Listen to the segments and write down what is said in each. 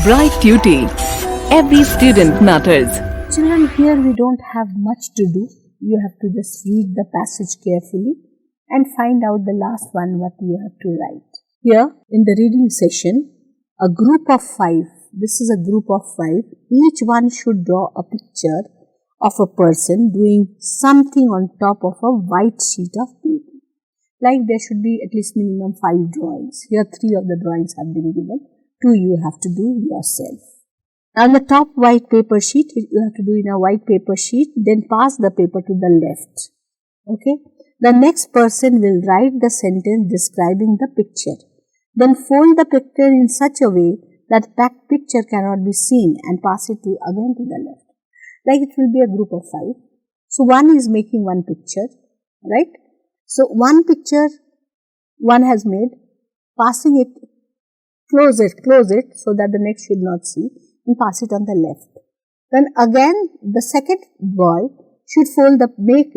Bright Tuty. Every student matters. Children, here we don't have much to do. You have to just read the passage carefully and find out the last one what you have to write. Here in the reading session, a group of 5, this is a group of 5, each one should draw a picture of a person doing something on top of a white sheet of paper. Like there should be at least minimum 5 drawings. Here 3 of the drawings have been given, 2 you have to do yourself. On the top white paper sheet, you have to do in a white paper sheet, then pass the paper to the left. Okay. The next person will write the sentence describing the picture. Then fold the picture in such a way that that picture cannot be seen and pass it again to the left. Like it will be a group of 5. So one is making one picture, right? So one picture one has made, passing it, close it so that the next should not see, and pass it on the left. Then again the second boy should make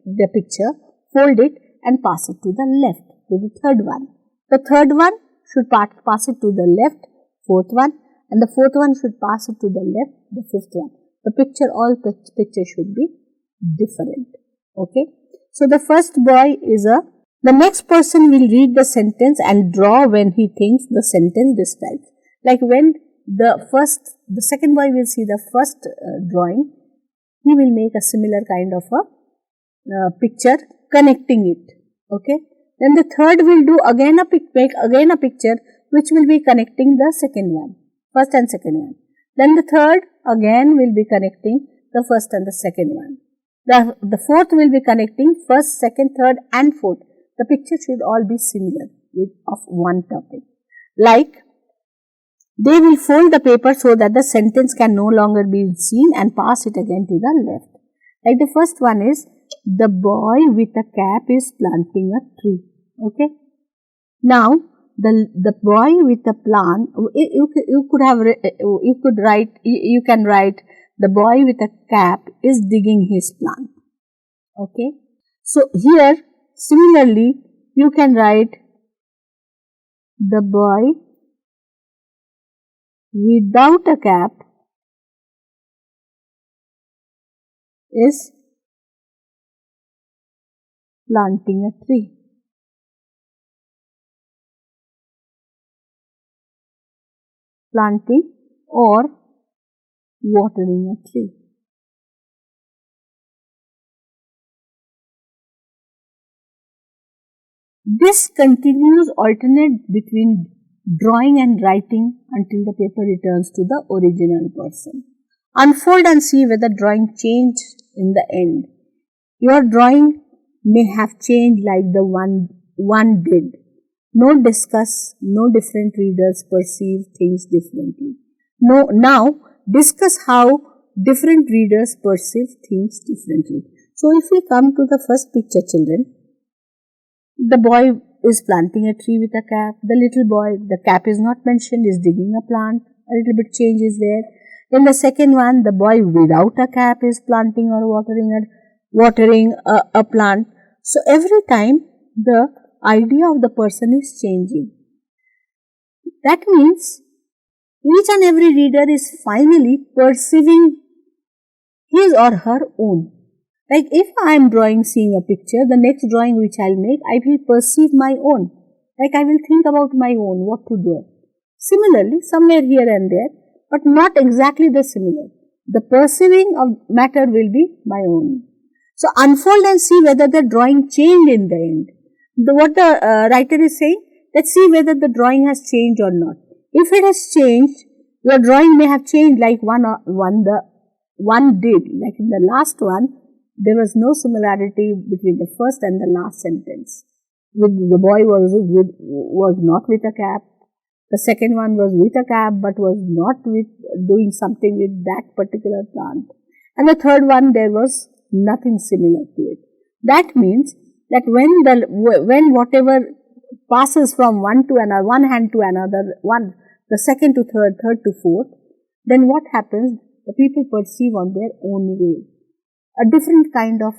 the picture, fold it and pass it to the left, to the third one. The third one should pass it to the left, fourth one, and the fourth one should pass it to the left, the fifth one. The picture, all pictures should be different. Okay. So the first boy is the next person will read the sentence and draw when he thinks the sentence describes. Like when the second boy will see the first drawing, he will make a similar kind of a picture connecting it. Okay. Then the third will do make again a picture which will be connecting the second one, first and second one. Then the third again will be connecting the first and the second one. The fourth will be connecting first, second, third and fourth. The picture should all be similar of one topic. Like they will fold the paper so that the sentence can no longer be seen and pass it again to the left. Like the first one is, the boy with a cap is planting a tree. Okay. Now the boy with a plant, you can write the boy with a cap is digging his plant. Okay. So here similarly you can write the boy without a cap is planting a tree. Planting or watering a tree. This continues alternate between drawing and writing until the paper returns to the original person. Unfold and see whether drawing changed in the end. Your drawing may have changed like the one did. No discuss, no different readers perceive things differently. Now discuss how different readers perceive things differently. So if we come to the first picture, children, the boy is planting a tree with a cap. The little boy, the cap is not mentioned, is digging a plant. A little bit change is there. Then the second one, the boy without a cap is planting or watering a plant. So every time the idea of the person is changing. That means each and every reader is finally perceiving his or her own. Like if I am seeing a picture, the next drawing which I will make, I will perceive my own. Like I will think about my own, what to do. Similarly, somewhere here and there, but not exactly the similar. The perceiving of matter will be my own. So unfold and see whether the drawing changed in the end. What the writer is saying, let's see whether the drawing has changed or not. If it has changed, your drawing may have changed like one did. Like in the last one, there was no similarity between the first and the last sentence. The boy was not with a cap. The second one was with a cap but was not doing something with that particular plant. And the third one, there was nothing similar to it. That means that when whatever passes from one hand to another, the second to third to fourth, then what happens? The people perceive on their own way. A different kind of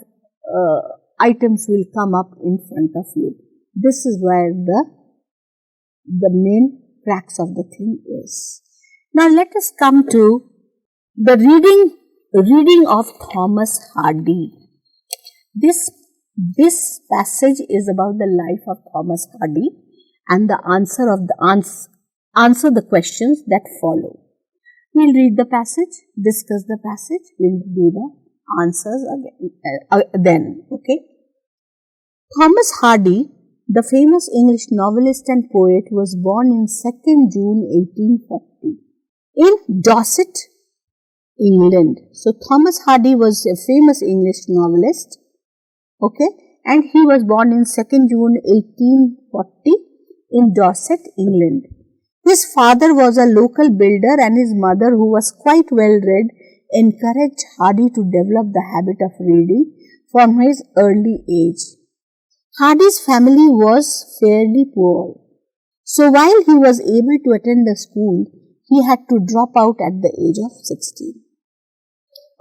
items will come up in front of you. This is where the main crux of the thing is. Now let us come to the reading of Thomas Hardy. This passage is about the life of Thomas Hardy and the answer the questions that follow. We'll read the passage, discuss the passage, we'll do the answers again, then. Okay. Thomas Hardy, the famous English novelist and poet, was born in 2nd June 1840 in Dorset, England. So Thomas Hardy was a famous English novelist, okay, and he was born in 2nd June 1840 in Dorset, England. His father was a local builder and his mother, who was quite well read, encouraged Hardy to develop the habit of reading from his early age. Hardy's family was fairly poor, so while he was able to attend the school, he had to drop out at the age of 16.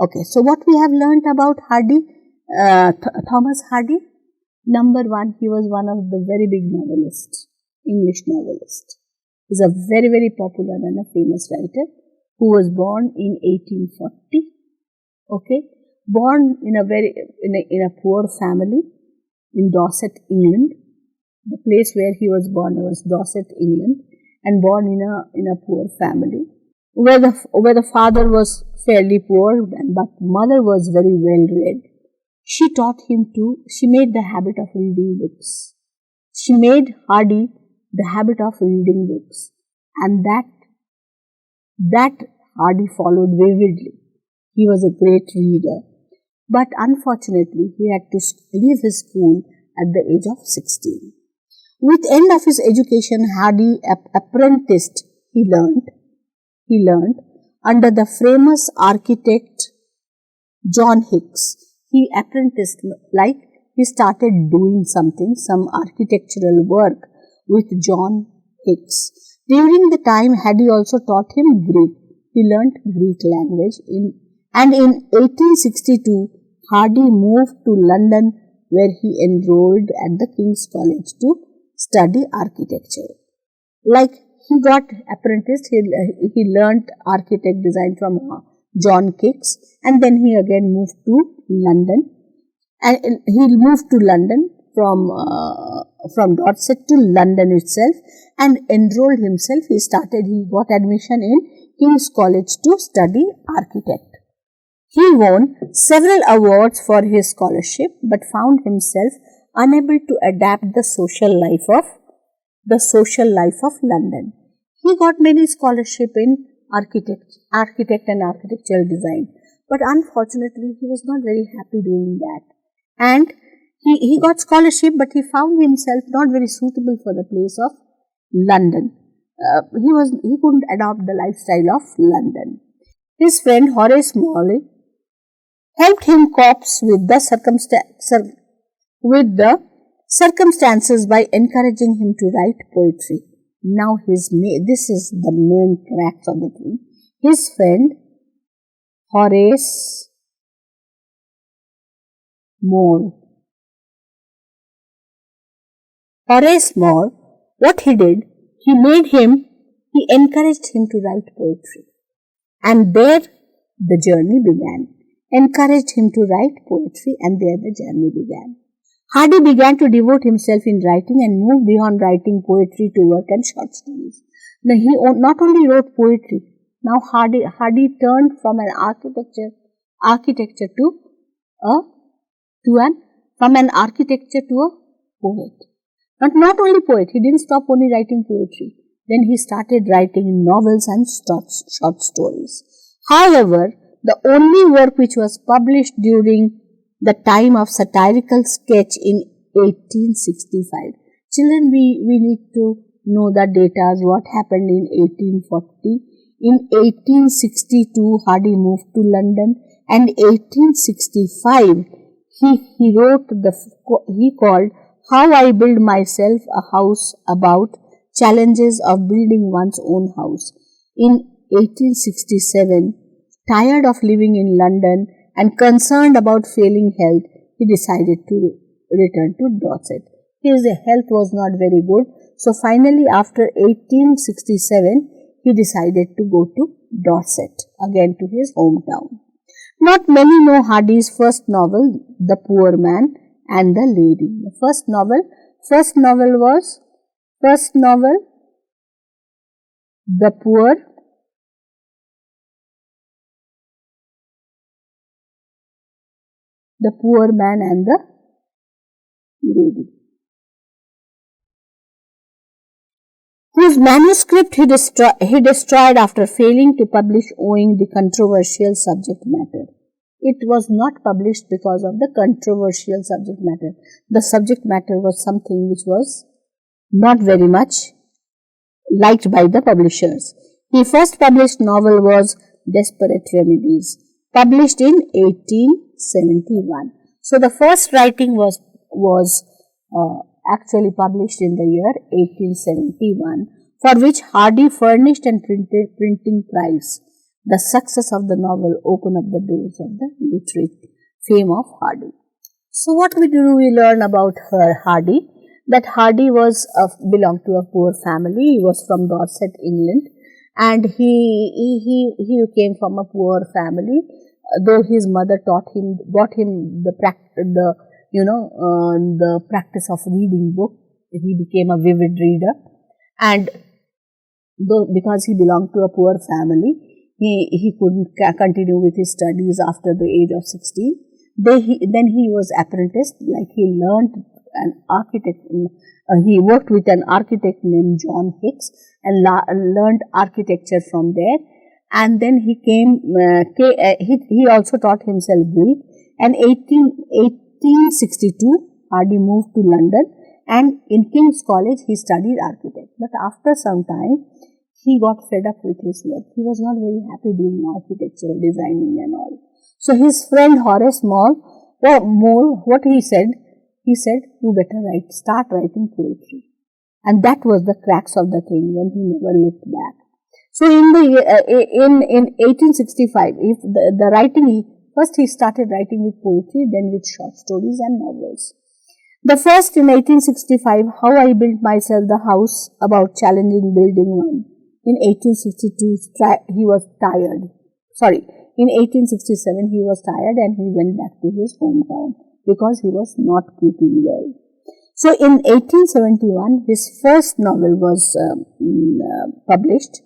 Okay, so what we have learnt about Hardy, Thomas Hardy? Number one, he was one of the very big novelists, English novelist. He is a very, very popular and a famous writer who was born in 1840. Okay, born in a poor family in Dorset, England. The place where he was born was Dorset, England, and born in a poor family where the father was fairly poor, but mother was very well read. She made the habit of reading books. She made Hardy the habit of reading books, and that Hardy followed vividly. He was a great reader, but unfortunately he had to leave his school at the age of 16. With end of his education, Hardy apprenticed. He learned under the famous architect John Hicks. He apprenticed, like he started doing some architectural work with John Hicks. During the time, Hardy also taught him Greek. He learnt Greek language and in 1862, Hardy moved to London, where he enrolled at the King's College to study architecture. Like he got apprenticed, he learnt architect design from John Hicks, and then he again moved to London. And he moved to London from Dorset to London itself and enrolled himself. He got admission in King's College to study architect. He won several awards for his scholarship, but found himself unable to adapt the social life of London. He got many scholarship in architect and architectural design, but unfortunately he was not very happy doing that. And he got scholarship, but he found himself not very suitable for the place of London. He couldn't adopt the lifestyle of London. His friend Horace Morley helped him cope with the circumstances by encouraging him to write poetry. Now this is the main crux of the thing. His friend Horace More, what he did, he encouraged him to write poetry, and there the journey began. Encouraged him to write poetry, and there the journey began. Hardy began to devote himself in writing and moved beyond writing poetry to work and short stories. Now he not only wrote poetry, now Hardy turned from an architecture to a poet. But not only poet, he didn't stop only writing poetry. Then he started writing novels and short stories. However, the only work which was published during the time of satirical sketch in 1865. Children, we need to know the data, what happened in 1840. In 1862, Hardy moved to London, and 1865, he called How I Build Myself a House, about challenges of building one's own house. In 1867, tired of living in London and concerned about failing health, he decided to return to Dorset. His health was not very good, so finally after 1867, he decided to go to Dorset, again to his hometown. Not many know Hardy's first novel, The Poor Man and the Lady. The first novel was The Poor Man and the Lady, whose manuscript he destroyed after failing to publish owing the controversial subject matter. It was not published because of the controversial subject matter. The subject matter was something which was not very much liked by the publishers. His first published novel was Desperate Remedies, published in 1871. So the first writing was actually published in the year 1871, for which Hardy furnished and printed printing price. The success of the novel opened up the doors of the literary fame of Hardy. So what do we learn about Hardy? That Hardy belonged to a poor family. He was from Dorset, England, and he came from a poor family. Though his mother brought him the practice of reading book, he became a vivid reader. And because he belonged to a poor family, he couldn't continue with his studies after the age of 16. Then he was apprenticed, like he learned an architect. He worked with an architect named John Hicks and learned architecture from there. And then he also taught himself Greek. And 1862, Hardy moved to London, and in King's College he studied architecture. But after some time, he got fed up with his work. He was not very happy doing architectural designing and all. So his friend Horace More, what he said, you better start writing poetry. And that was the crux of the thing, when he never looked back. So in 1865, the writing, first he started writing with poetry, then with short stories and novels. The first in 1865, How I Built Myself the House, about challenging building one. In 1862, he was tired. In 1867, he was tired and he went back to his hometown because he was not keeping well. So in 1871, his first novel was published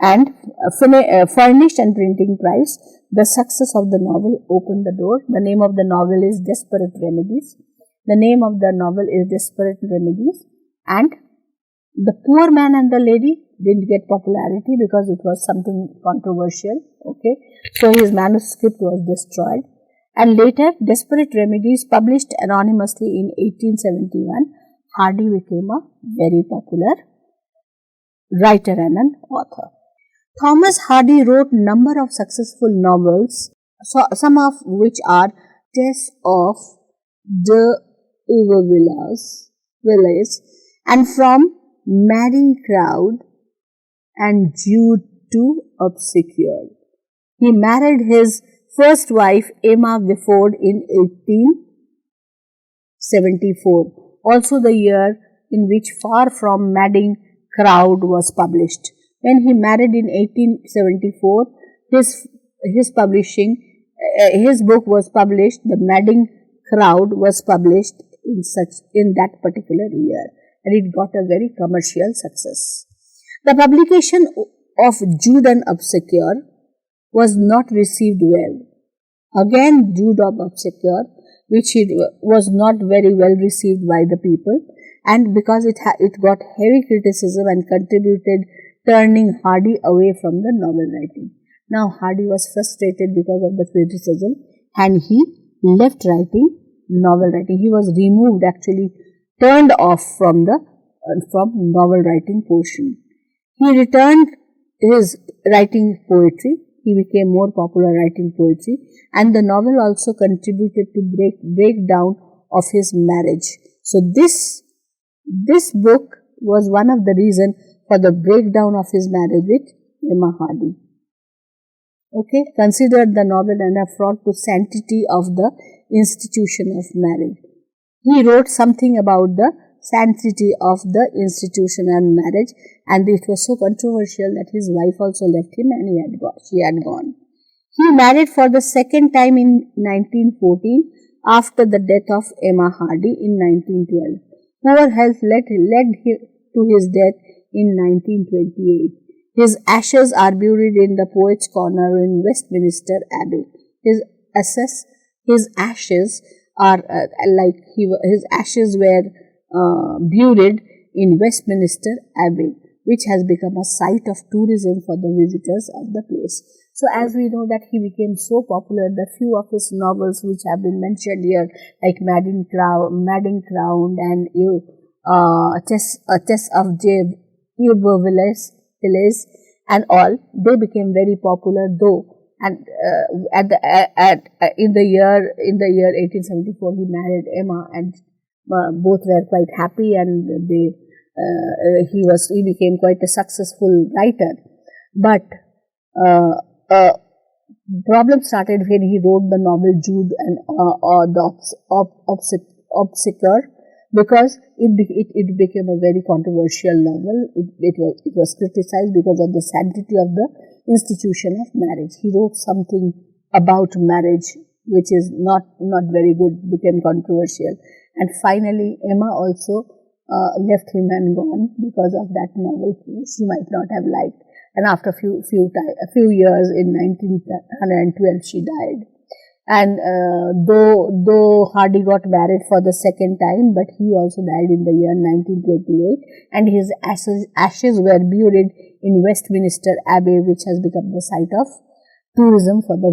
and furnished and printing price. The success of the novel opened the door. The name of the novel is Desperate Remedies. And The Poor Man and the Lady didn't get popularity because it was something controversial. Okay, so his manuscript was destroyed. And later, Desperate Remedies, published anonymously in 1871, Hardy became a very popular writer and an author. Thomas Hardy wrote number of successful novels, some of which are Tess of D'Urbervilliers, and From Madding Crowd and Jude to Obscure. He married his first wife, Emma Gifford, in 1874, also the year in which Far From Madding Crowd was published. When he married in 1874, his book was published. The Madding Crowd was published in that particular year, and it got a very commercial success. The publication of Jude and Obscure was not received well. Again, Jude of Obscure, which was not very well received by the people, and because it got heavy criticism and contributed turning Hardy away from the novel writing. Now Hardy was frustrated because of the criticism, and he left novel writing. He was removed, actually turned off from novel writing portion. He returned his writing poetry. He became more popular writing poetry, and the novel also contributed to breakdown of his marriage. So this book was one of the reasons for the breakdown of his marriage with Emma Hardy. Okay, considered the novel an affront to sanctity of the institution of marriage. He wrote something about the sanctity of the institution and marriage, and it was so controversial that his wife also left him and she had gone. He married for the second time in 1914 after the death of Emma Hardy in 1912. Poor health led him to his death in 1928. His ashes are buried in the Poets' Corner in Westminster Abbey. His ashes are his ashes were buried in Westminster Abbey, which has become a site of tourism for the visitors of the place. So, as we know that he became so popular, the few of his novels which have been mentioned here, like Madding Crown and Chess of Ilbervilles and all, they became very popular though. And in the year 1874, he married Emma, and both were quite happy, and he became quite a successful writer. But problem started when he wrote the novel Jude and the Obsequier, because it became a very controversial novel. It was criticized because of the sanctity of the institution of marriage. He wrote something about marriage which is not very good, became controversial, and finally Emma also left him and gone because of that novel. She might not have liked, and after a few years, in 1912, she died. And though Hardy got married for the second time, but he also died in the year 1928, and his ashes were buried in Westminster Abbey, which has become the site of tourism for the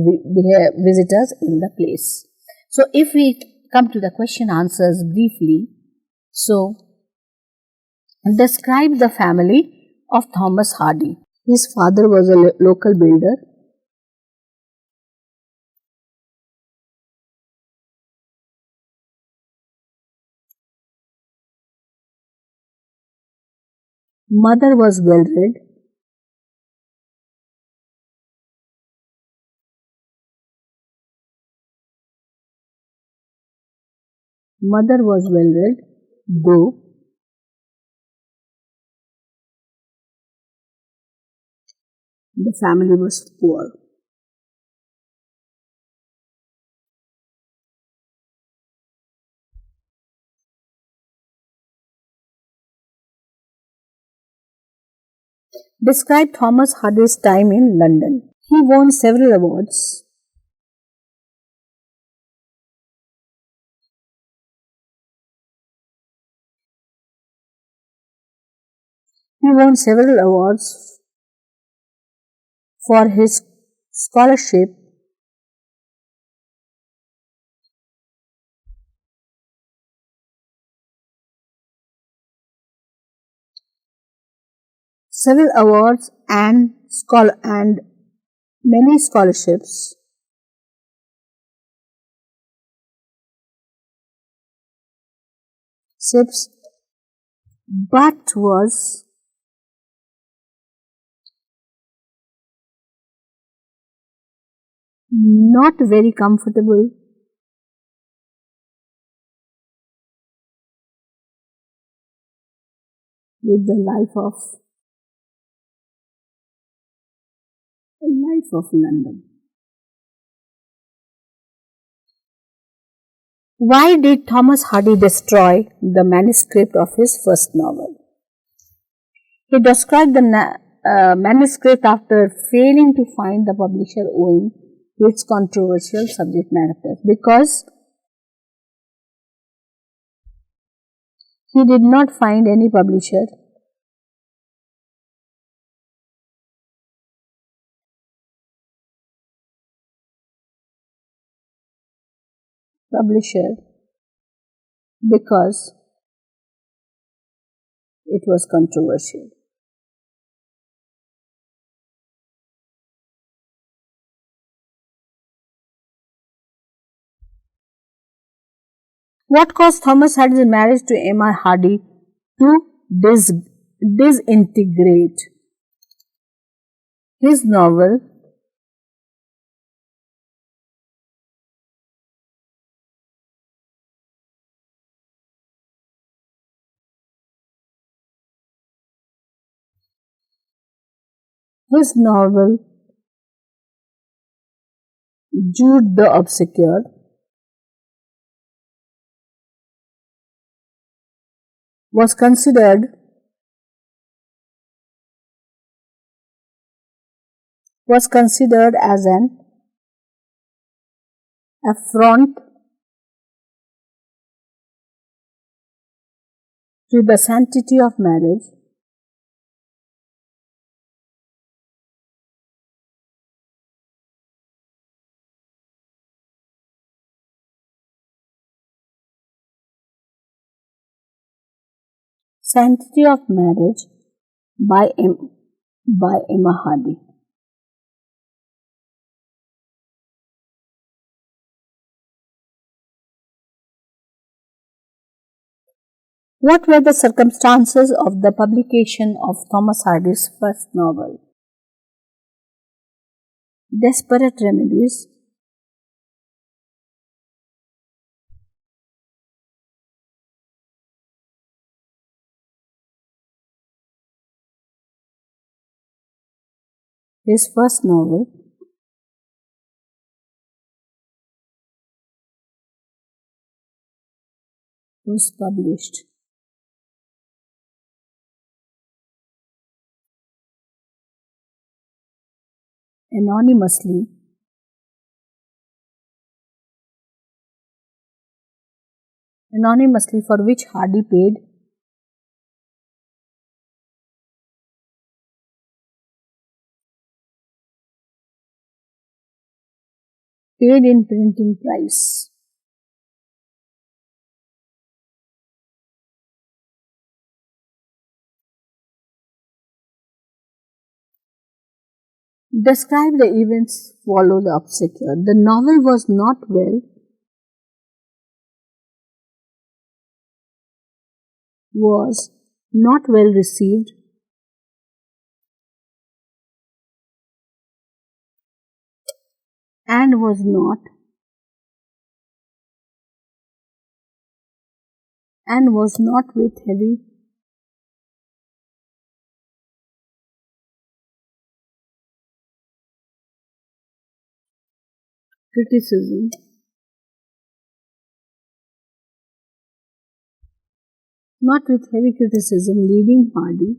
visitors in the place. So, if we come to the question answers briefly, so describe the family of Thomas Hardy. His father was a local builder. Mother was well read. Mother was well read, though the family was poor. Describe Thomas Hardy's time in London. He won several awards. He won several awards for his scholarship, several awards and many scholarships. But was not very comfortable with the life of London. Why did Thomas Hardy destroy the manuscript of his first novel? He described the manuscript after failing to find the publisher owing to its controversial subject matter, because he did not find any publisher because it was controversial. What caused Thomas Hardy's marriage to Emma Hardy to disintegrate? His novel His novel Jude the Obscure was considered as an affront to the sanctity of marriage by Emma Hardy. What were the circumstances of the publication of Thomas Hardy's first novel? Desperate remedies, his first novel was published anonymously for which Hardy paid in printing price. Describe the events follow the obscure. The novel was not well received and was not with heavy criticism leading Hardy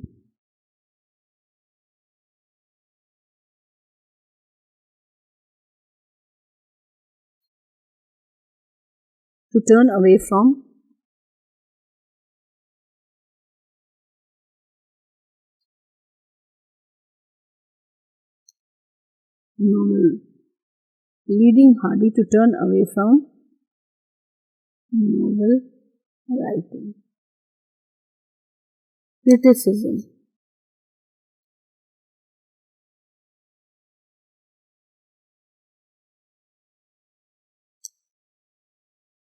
to turn away from novel writing. Criticism.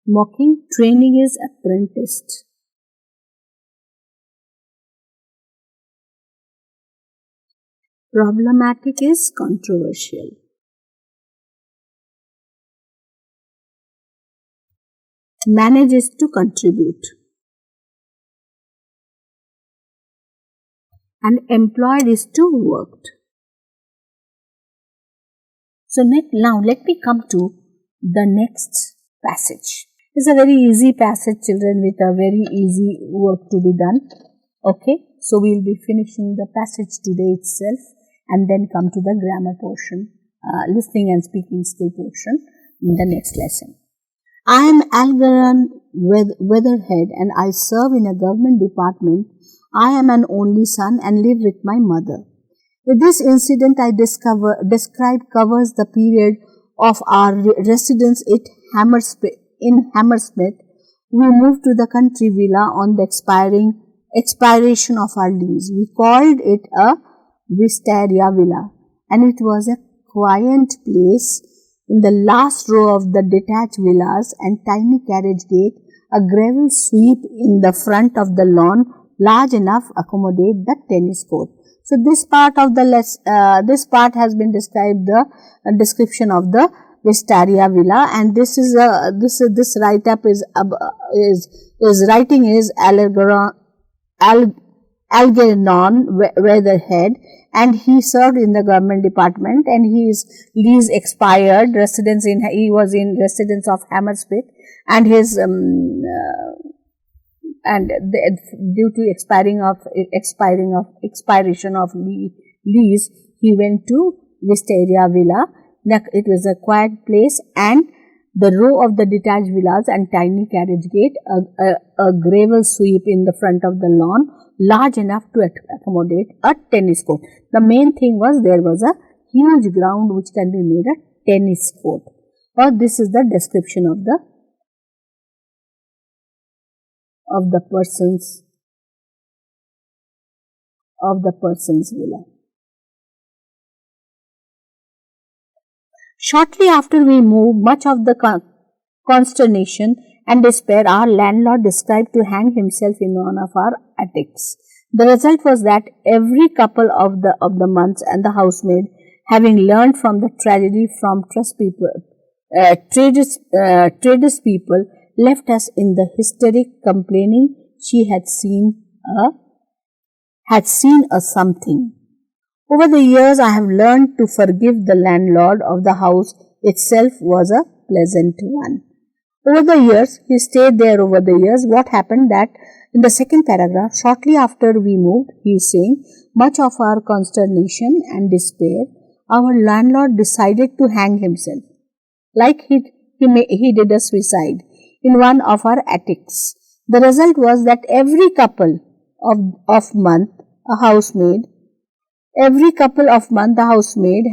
Mocking, training his apprentice. Problematic is controversial. Manage is to contribute. And employed is to worked. So now let me come to the next passage. It's a very easy passage, children, with a very easy work to be done. Okay, so we will be finishing the passage today itself and then come to the grammar portion, listening and speaking skill portion in the next lesson. I am Algernon Weatherhead and I serve in a government department. I am an only son and live with my mother. This incident I describe covers the period of our residence in Hammersmith. We moved to the country villa on the expiration of our lease. We called it a Wisteria Villa, and it was a quiet place. In the last row of the detached villas and tiny carriage gate, a gravel sweep in the front of the lawn, large enough to accommodate the tennis court. So this part of the has been described, the description of the Wisteria Villa, and this writing is Algernon Weatherhead, and he served in the government department, and his lease expired. He was in residence of Hammersmith, and his due to expiration of lease, he went to Wisteria Villa. It was a quiet place, and the row of the detached villas and tiny carriage gate, a gravel sweep in the front of the lawn, large enough to accommodate a tennis court. The main thing was there was a huge ground which can be made a tennis court. Or this is the description of the person's villa. Shortly after we moved, much of the consternation and despair, our landlord described to hang himself in one of our attics. The result was that every couple of the months and the housemaid, having learned from the tragedy from traders people, left us in the hysteric, complaining she had seen a something. Over the years, I have learned to forgive the landlord of the house. Itself was a pleasant one. Over the years, he stayed there over the years. What happened that in the second paragraph, shortly after we moved, he is saying, much of our consternation and despair, our landlord decided to hang himself, like he did a suicide, in one of our attics. The result was that every couple of month, the housemaid,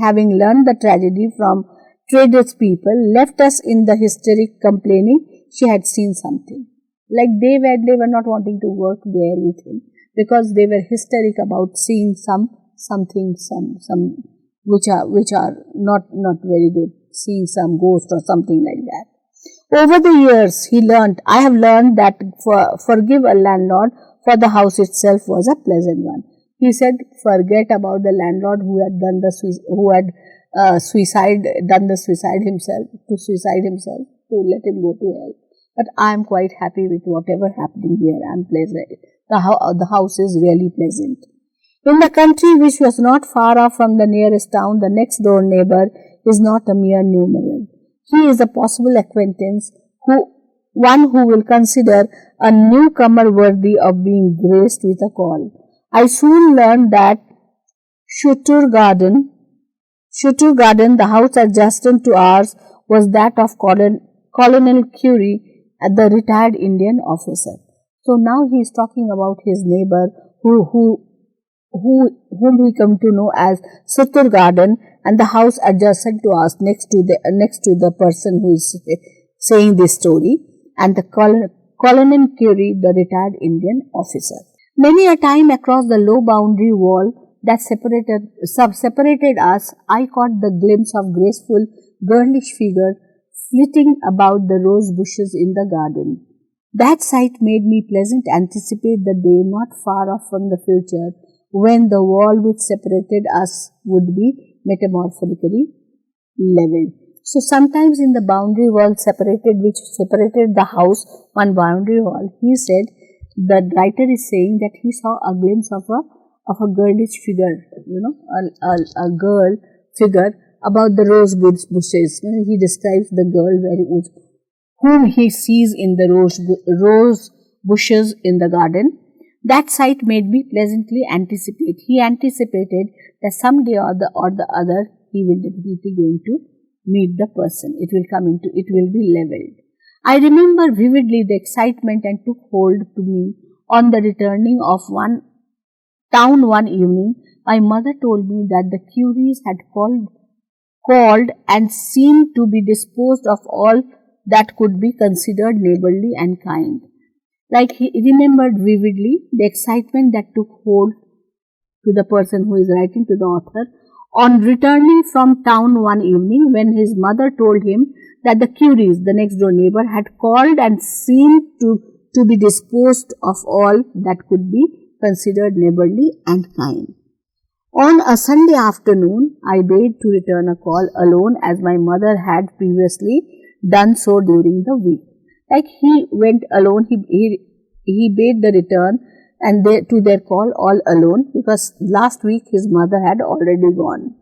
having learned the tragedy from traders people, left us in the hysteric, complaining she had seen something. Like they were not wanting to work there with him, because they were hysteric about seeing some which are not very good, seeing some ghost or something like that. Over the years, I have learned that forgive a landlord, for the house itself was a pleasant one. He said, forget about the landlord who had done the suicide himself, to let him go to hell. But I am quite happy with whatever happening here. I am pleasant. The house is really pleasant. In the country which was not far off from the nearest town, the next door neighbor is not a mere numeral. He is a possible acquaintance, one who will consider a newcomer worthy of being graced with a call. I soon learned that Shutur Garden, the house adjacent to ours, was that of Colonel Curie, the retired Indian officer. So now he is talking about his neighbor whom we come to know as Shutur Garden, and the house adjacent to us, next to the person who is saying this story, and the Colonel Curie, the retired Indian officer. Many a time across the low boundary wall that separated us, I caught the glimpse of graceful, girlish figure flitting about the rose bushes in the garden. That sight made me pleasant anticipate the day not far off from the future, when the wall which separated us would be metamorphically leveled. So sometimes in the boundary wall which separated the house, one boundary wall, he said, the writer is saying that he saw a glimpse of a girlish figure, a girl figure about the rose bushes. He describes the girl whom he sees in the rose bushes in the garden. That sight made me pleasantly anticipate. He anticipated that someday or the other he will definitely going to meet the person. It will be leveled. I remember vividly the excitement and took hold to me on the returning of town one evening. My mother told me that the Curies had called and seemed to be disposed of all that could be considered neighborly and kind. Like he remembered vividly the excitement that took hold to the person who is writing, to the author, on returning from town one evening, when his mother told him that the Curies, the next door neighbor, had called and seemed to be disposed of all that could be considered neighborly and kind. On a Sunday afternoon, I bade to return a call alone, as my mother had previously done so during the week. Like he went alone, he bade the return, and they to their call all alone, because last week his mother had already gone.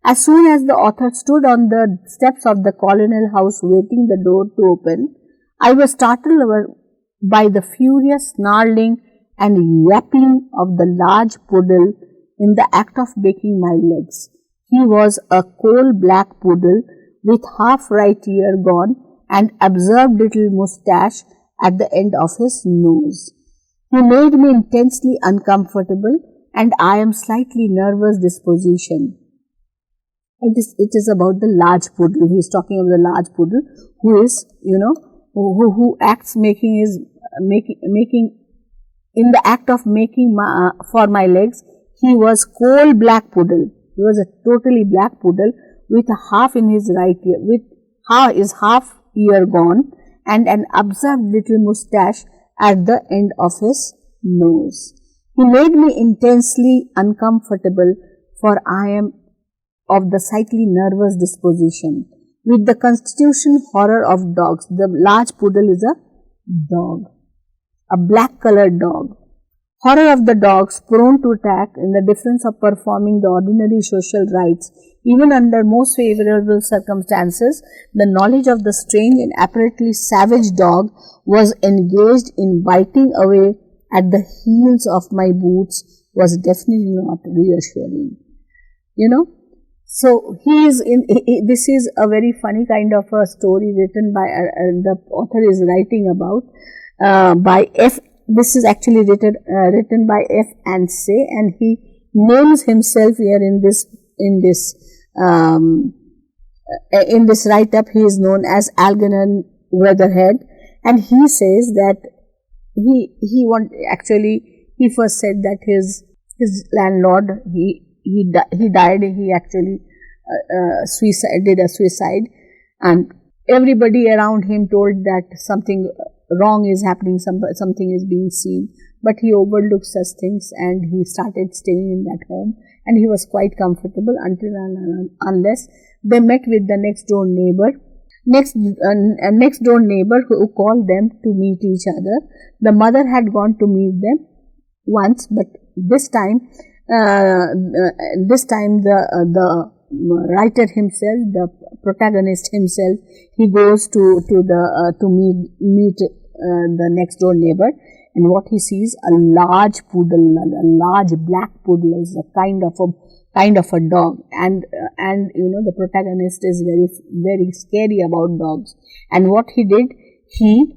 As soon as the author stood on the steps of the colonial house waiting the door to open, I was startled by the furious snarling and yapping of the large poodle in the act of breaking my legs. He was a coal-black poodle with half right ear gone and absurd little moustache at the end of his nose. He made me intensely uncomfortable, and I am slightly nervous disposition. It is about the large poodle. He is talking about the large poodle who is, who acts making in the act of making for my legs. He was coal-black poodle. He was a totally black poodle with a half in his right ear, with his half ear gone, and an absurd little moustache at the end of his nose. He made me intensely uncomfortable, for I am of the slightly nervous disposition. With the constitution horror of dogs, the large poodle is a dog, a black colored dog. Horror of the dogs, prone to attack in the defense of performing the ordinary social rites, even under most favorable circumstances. The knowledge of the strange and apparently savage dog was engaged in biting away at the heels of my boots was definitely not reassuring. So this is a very funny kind of a story written by, the author is writing about, by F. This is actually written by F. Ansay, and he names himself here in this write-up. He is known as Algernon Weatherhead, and he says that he first said that his landlord he died. He actually did a suicide, and everybody around him told that something wrong is happening, something is being seen, but he overlooked such things and he started staying in that home, and he was quite comfortable until and unless they met with the next door neighbor who called them to meet each other. The mother had gone to meet them once, but this time the writer himself, the protagonist himself, he goes to meet the next door neighbor, and what he sees, a large poodle, a large black poodle, is a kind of a dog, and the protagonist is very, very scary about dogs. And what he did, he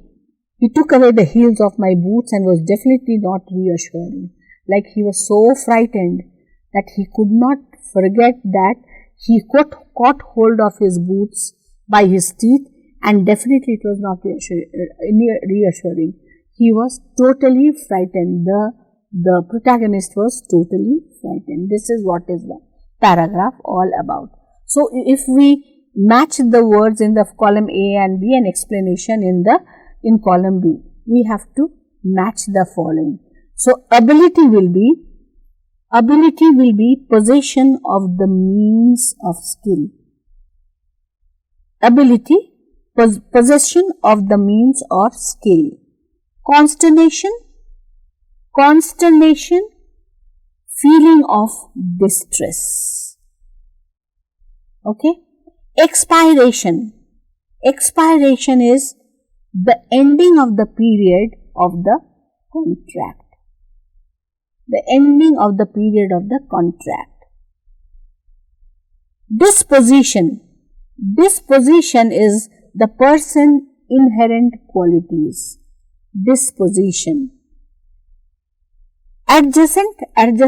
took away the heels of my boots and was definitely not reassuring. Like, he was so frightened that he could not forget that he caught hold of his boots by his teeth, and definitely it was not reassuring. He was totally frightened. The protagonist was totally frightened. This is what is the paragraph all about. So, if we match the words in the column A and B and explanation in column B, we have to match the following. So, ability will be possession of the means of skill. Ability, possession of the means of skill. Consternation, feeling of distress. Okay. Expiration is the ending of the period of the contract. The ending of the period of the contract. Disposition is the person's inherent qualities. Disposition. Adjacent is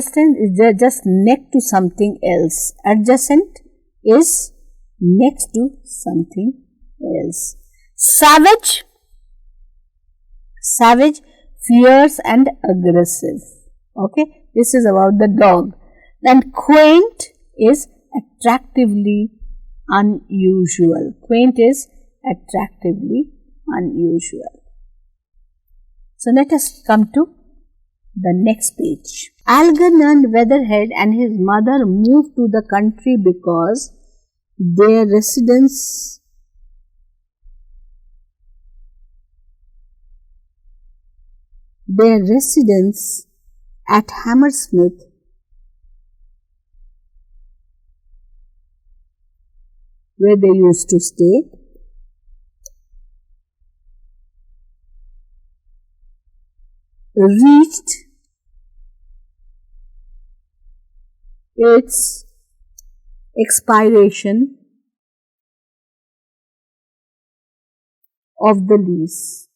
just next to something else. Adjacent is next to something else. Savage, fierce and aggressive. Okay, this is about the dog. Then quaint is attractively unusual. Quaint is attractively unusual. So let us come to the next page. Algernon Weatherhead and his mother moved to the country because their residence at Hammersmith, where they used to stay, reached its expiration of the lease.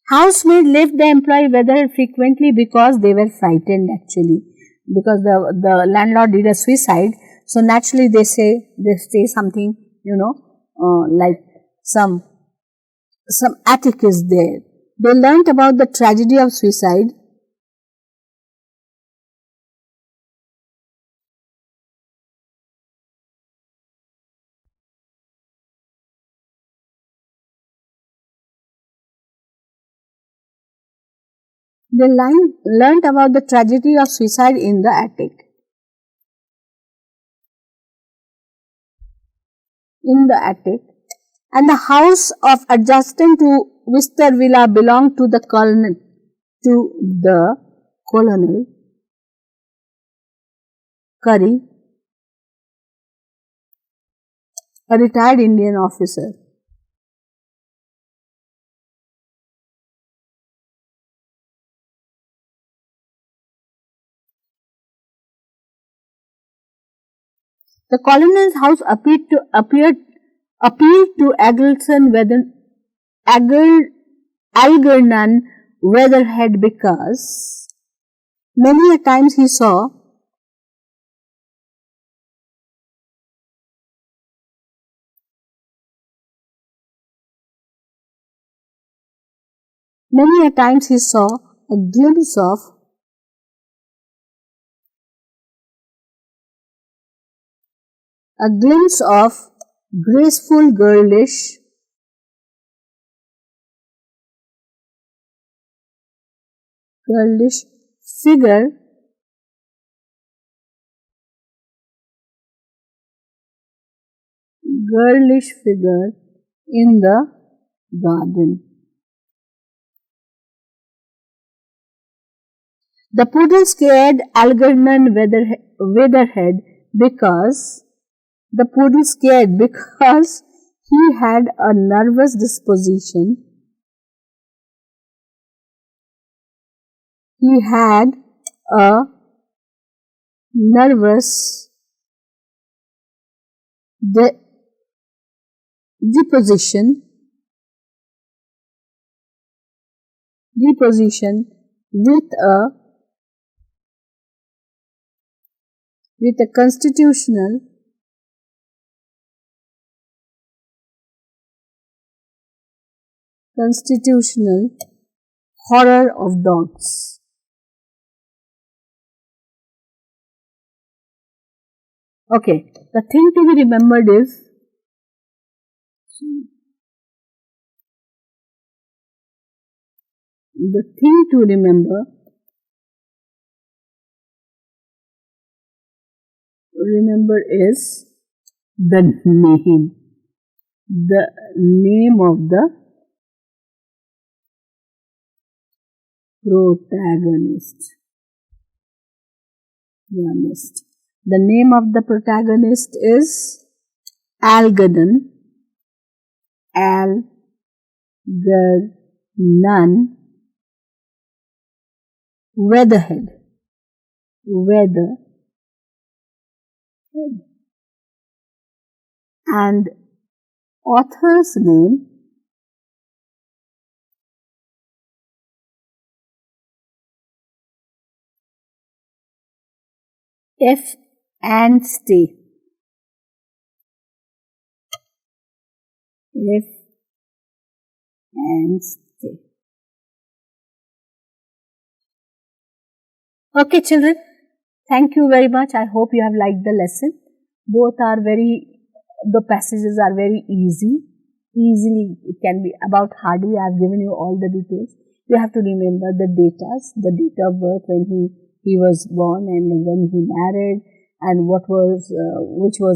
Housemaid left the employee whether frequently because they were frightened actually, because the landlord did a suicide. So naturally they say something, like some attic is there. They learnt about the tragedy of suicide. They learnt about the tragedy of suicide in the attic. And the house of adjacent to Wister Villa belonged to the Colonel Curry, a retired Indian officer. The colonel's house appealed to Algernon Weatherhead because many a times he saw a glimpse of graceful girlish figure in the garden. The poodle scared Algernon Weatherhead because he had a nervous disposition. He had a nervous deposition with a constitutional horror of dogs. Okay, the thing to be remembered is is the name of the protagonist. The name of the protagonist is Algernon Weatherhead. And author's name F. Anstey. Okay, children. Thank you very much. I hope you have liked the lesson. The passages are very easily, it can be about Hardy. I have given you all the details. You have to remember the date of birth when he was born and when he married, and which was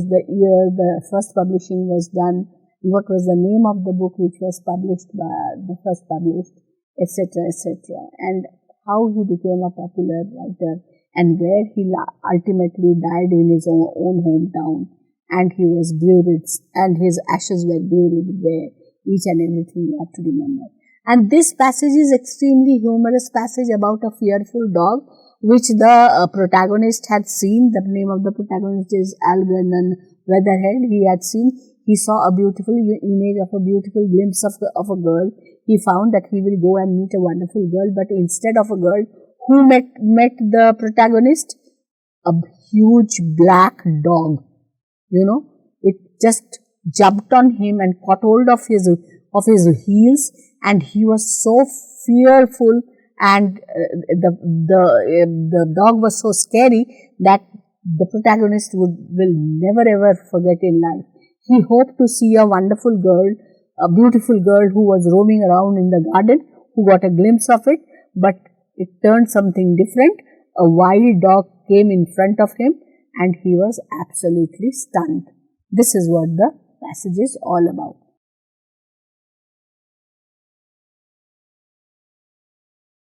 the year the first publishing was done, what was the name of the book which was published. etc., etc., and how he became a popular writer, and where he ultimately died in his own hometown, and he was buried, and his ashes were buried there. Each and everything you have to remember. And this passage is extremely humorous passage about a fearful dog, which the protagonist had seen. The name of the protagonist is Algernon Weatherhead. He saw a beautiful image of a beautiful glimpse of a girl. He found that he will go and meet a wonderful girl, but instead of a girl, who met the protagonist? A huge black dog. It just jumped on him and caught hold of his heels, and he was so fearful, and the dog was so scary that the protagonist will never ever forget in life. He hoped to see a wonderful girl, a beautiful girl who was roaming around in the garden, who got a glimpse of it, but it turned something different. A wild dog came in front of him, and he was absolutely stunned. This is what the passage is all about.